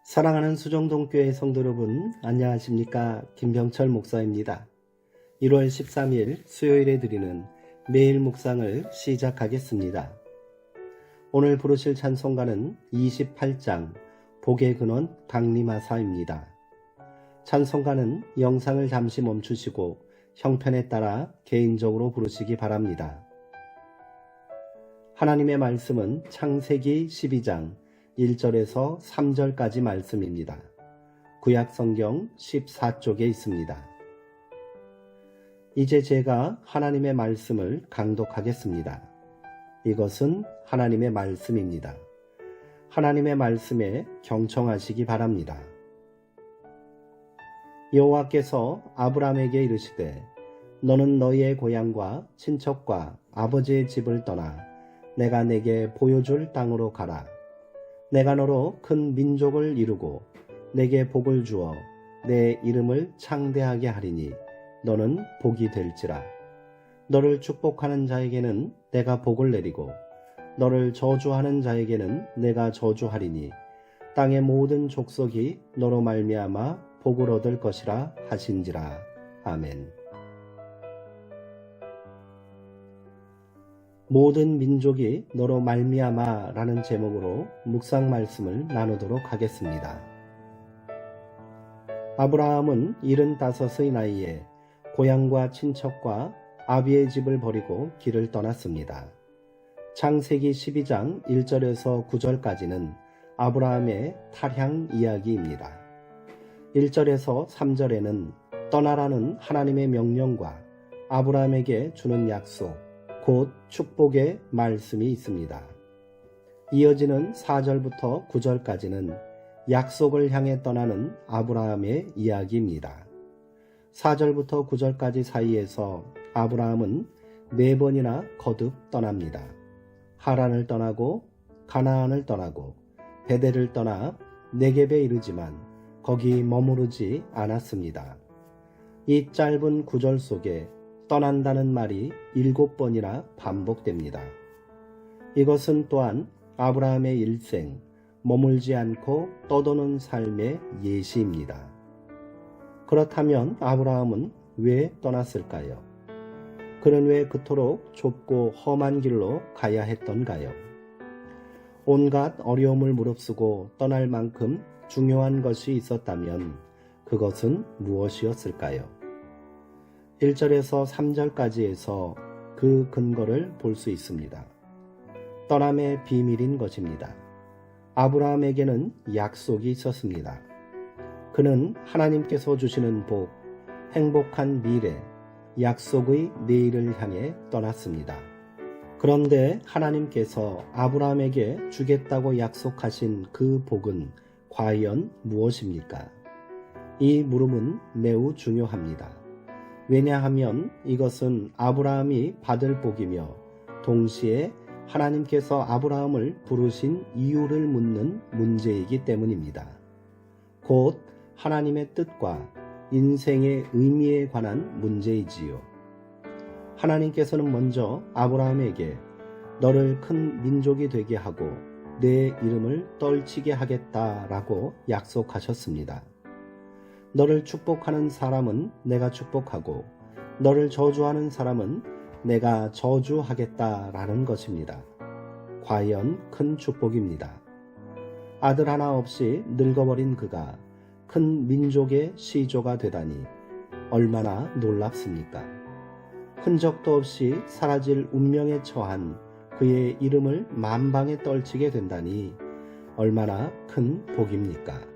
사랑하는 수정동교회 성도 여러분, 안녕하십니까? 김병철 목사입니다. 1월 13일 수요일에 드리는 매일 묵상을 시작하겠습니다. 오늘 부르실 찬송가는 28장 복의 근원 강림하사입니다. 찬송가는 영상을 잠시 멈추시고 형편에 따라 개인적으로 부르시기 바랍니다. 하나님의 말씀은 창세기 12장 1절에서 3절까지 말씀입니다. 구약성경 14쪽에 있습니다. 이제 제가 하나님의 말씀을 강독하겠습니다. 이것은 하나님의 말씀입니다. 하나님의 말씀에 경청하시기 바랍니다. 여호와께서 아브라함에게 이르시되 너는 너희의 고향과 친척과 아버지의 집을 떠나 내가 내게 보여줄 땅으로 가라. 내가 너로 큰 민족을 이루고 내게 복을 주어 내 이름을 창대하게 하리니 너는 복이 될지라. 너를 축복하는 자에게는 내가 복을 내리고 너를 저주하는 자에게는 내가 저주하리니 땅의 모든 족속이 너로 말미암아 복을 얻을 것이라 하신지라. 아멘. 모든 민족이 너로 말미암아 라는 제목으로 묵상 말씀을 나누도록 하겠습니다. 아브라함은 75의 나이에 고향과 친척과 아비의 집을 버리고 길을 떠났습니다. 창세기 12장 1절에서 9절까지는 아브라함의 탈향 이야기입니다. 1절에서 3절에는 떠나라는 하나님의 명령과 아브라함에게 주는 약속, 곧 축복의 말씀이 있습니다. 이어지는 4절부터 9절까지는 약속을 향해 떠나는 아브라함의 이야기입니다. 4절부터 9절까지 사이에서 아브라함은 4번이나 거듭 떠납니다. 하란을 떠나고 가나안을 떠나고 베델을 떠나 네겝에 이르지만 거기 머무르지 않았습니다. 이 짧은 구절 속에 떠난다는 말이 7번이나 반복됩니다. 이것은 또한 아브라함의 일생, 머물지 않고 떠도는 삶의 예시입니다. 그렇다면 아브라함은 왜 떠났을까요? 그는 왜 그토록 좁고 험한 길로 가야 했던가요? 온갖 어려움을 무릅쓰고 떠날 만큼 중요한 것이 있었다면 그것은 무엇이었을까요? 1절에서 3절까지에서 그 근거를 볼 수 있습니다. 떠남의 비밀인 것입니다. 아브라함에게는 약속이 있었습니다. 그는 하나님께서 주시는 복, 행복한 미래, 약속의 내일을 향해 떠났습니다. 그런데 하나님께서 아브라함에게 주겠다고 약속하신 그 복은 과연 무엇입니까? 이 물음은 매우 중요합니다. 왜냐하면 이것은 아브라함이 받을 복이며 동시에 하나님께서 아브라함을 부르신 이유를 묻는 문제이기 때문입니다. 곧 하나님의 뜻과 인생의 의미에 관한 문제이지요. 하나님께서는 먼저 아브라함에게 너를 큰 민족이 되게 하고 내 이름을 떨치게 하겠다라고 약속하셨습니다. 너를 축복하는 사람은 내가 축복하고 너를 저주하는 사람은 내가 저주하겠다라는 것입니다. 과연 큰 축복입니다. 아들 하나 없이 늙어버린 그가 큰 민족의 시조가 되다니 얼마나 놀랍습니까? 흔적도 없이 사라질 운명에 처한 그의 이름을 만방에 떨치게 된다니 얼마나 큰 복입니까?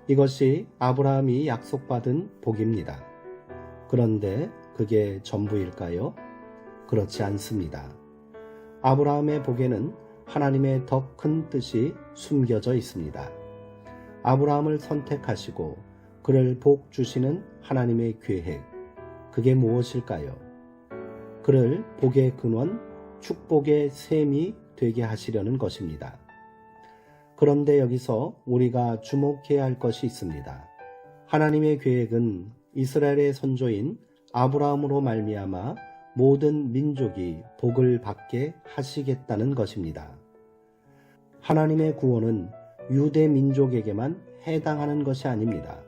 이것이 아브라함이 약속받은 복입니다. 그런데 그게 전부일까요? 그렇지 않습니다. 아브라함의 복에는 하나님의 더 큰 뜻이 숨겨져 있습니다. 아브라함을 선택하시고 그를 복 주시는 하나님의 계획, 그게 무엇일까요? 그를 복의 근원, 축복의 샘이 되게 하시려는 것입니다. 그런데 여기서 우리가 주목해야 할 것이 있습니다. 하나님의 계획은 이스라엘의 선조인 아브라함으로 말미암아 모든 민족이 복을 받게 하시겠다는 것입니다. 하나님의 구원은 유대 민족에게만 해당하는 것이 아닙니다.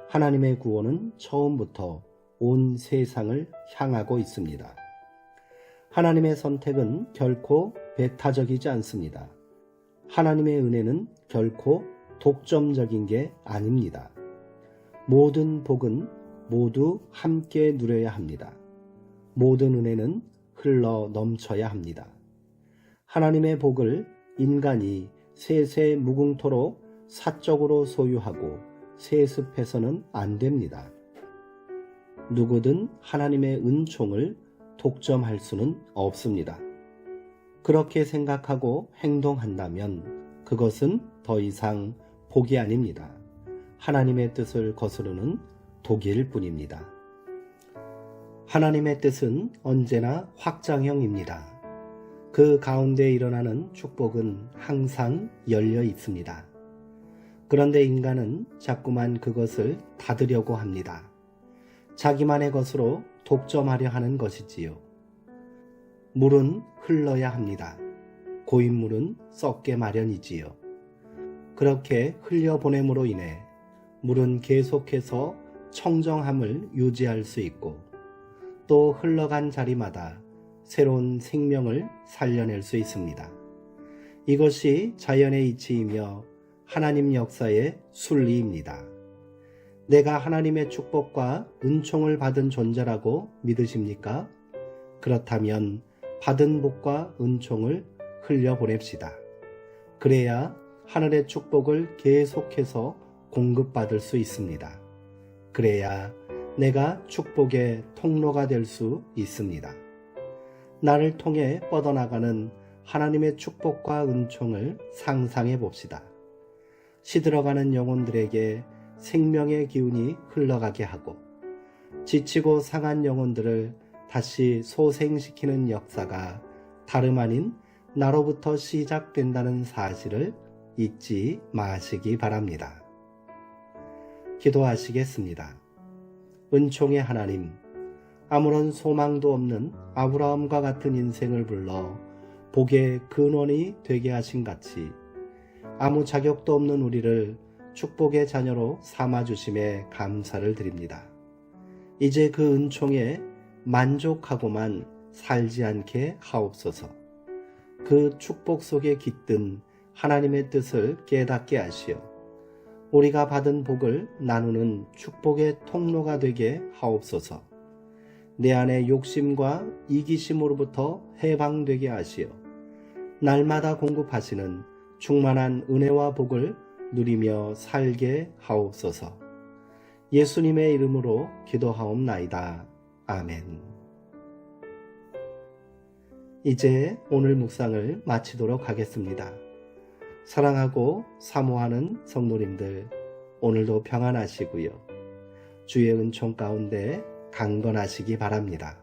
하나님의 구원은 처음부터 온 세상을 향하고 있습니다. 하나님의 선택은 결코 배타적이지 않습니다. 하나님의 은혜는 결코 독점적인 게 아닙니다. 모든 복은 모두 함께 누려야 합니다. 모든 은혜는 흘러 넘쳐야 합니다. 하나님의 복을 인간이 세세 무궁토록 사적으로 소유하고 세습해서는 안 됩니다. 누구든 하나님의 은총을 독점할 수는 없습니다. 그렇게 생각하고 행동한다면 그것은 더 이상 복이 아닙니다. 하나님의 뜻을 거스르는 독일 뿐입니다. 하나님의 뜻은 언제나 확장형입니다. 그 가운데 일어나는 축복은 항상 열려 있습니다. 그런데 인간은 자꾸만 그것을 닫으려고 합니다. 자기만의 것으로 독점하려 하는 것이지요. 물은 흘러야 합니다. 고인물은 썩게 마련이지요. 그렇게 흘려보냄으로 인해 물은 계속해서 청정함을 유지할 수 있고 또 흘러간 자리마다 새로운 생명을 살려낼 수 있습니다. 이것이 자연의 이치이며 하나님 역사의 순리입니다. 내가 하나님의 축복과 은총을 받은 존재라고 믿으십니까? 그렇다면 받은 복과 은총을 흘려보냅시다. 그래야 하늘의 축복을 계속해서 공급받을 수 있습니다. 그래야 내가 축복의 통로가 될 수 있습니다. 나를 통해 뻗어나가는 하나님의 축복과 은총을 상상해 봅시다. 시들어가는 영혼들에게 생명의 기운이 흘러가게 하고 지치고 상한 영혼들을 다시 소생시키는 역사가 다름 아닌 나로부터 시작된다는 사실을 잊지 마시기 바랍니다. 기도하시겠습니다. 은총의 하나님, 아무런 소망도 없는 아브라함과 같은 인생을 불러 복의 근원이 되게 하신 같이 아무 자격도 없는 우리를 축복의 자녀로 삼아주심에 감사를 드립니다. 이제 그 은총에 만족하고만 살지 않게 하옵소서. 그 축복 속에 깃든 하나님의 뜻을 깨닫게 하시어 우리가 받은 복을 나누는 축복의 통로가 되게 하옵소서. 내 안의 욕심과 이기심으로부터 해방되게 하시어 날마다 공급하시는 충만한 은혜와 복을 누리며 살게 하옵소서. 예수님의 이름으로 기도하옵나이다. 아멘. 이제 오늘 묵상을 마치도록 하겠습니다. 사랑하고 사모하는 성도님들, 오늘도 평안하시고요. 주의 은총 가운데 강건하시기 바랍니다.